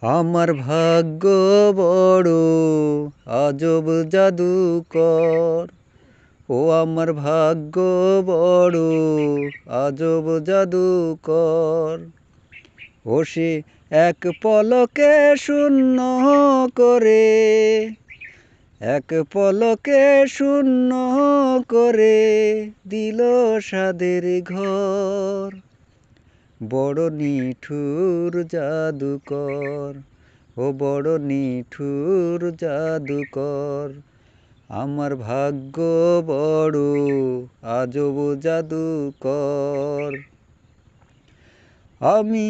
আমার ভাগ্য বড় আজব জাদুকর। ও আমার ভাগ্য বড় আজব জাদুকর। ও সে এক পলকে শূন্য করে, এক পলকে শূন্য করে দিল সাদের ঘর। বড় নিঠুর জাদুকর, ও বড় নিঠুর জাদুকর। আমার ভাগ্য বড় আজব জাদুকর। আমি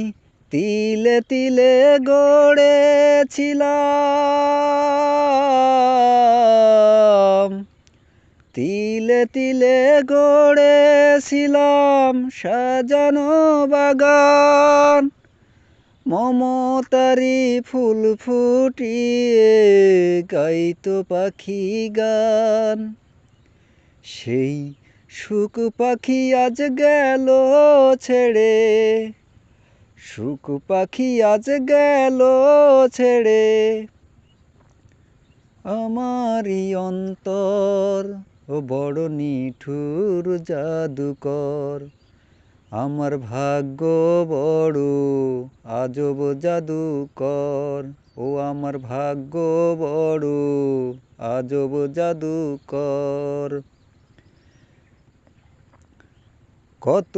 তিলে তিলে গড়েছিলাম, তিলে তিলে গড়েছিলাম সাজানো বাগান। মমতারি ফুল ফুটিয়ে গাইতো পাখি গান। সেই সুখ পাখি আজ গেল ছেড়ে, সুখ পাখি আজ গেল ছেড়ে আমারই অন্তর। ও বড় নিঠুর জাদুকর। আমার ভাগ্য বড় আজব জাদুকর। ও আমার ভাগ্য বড় আজব জাদুকর। কত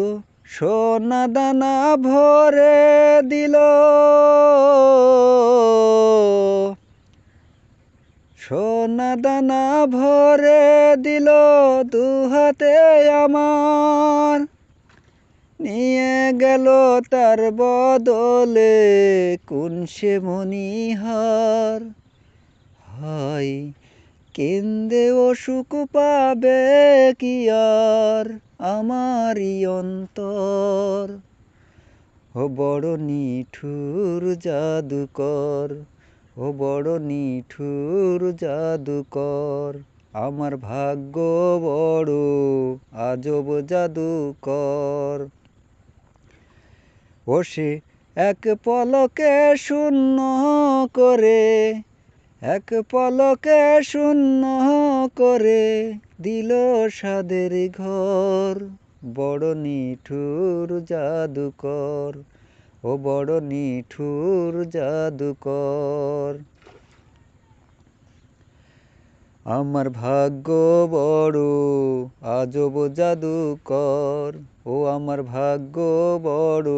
সোনা দানা ভরে দিল, সোনা দানা ভরে দিল দুহাতে আমার। নিয়ে গেল তার বদলে কোন সে মণিহার। হায় কেন্দে অসুখ পাবে কি আর আমারই অন্তর। ও বড় নিঠুর জাদুকর, ও বড় নিঠুর জাদুকর। আমার ভাগ্য বড় আজব জাদুকর। ও সে এক পলকে শূন্য করে, এক পলকে শূন্য করে দিল সাদের ঘর। বড় নিঠুর জাদুকর, ও বড় নিঠুর জাদুকর। আমার ভাগ্য বড় আজব জাদুকর। ও আমার ভাগ্য বড়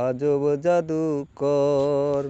আজব জাদুকর।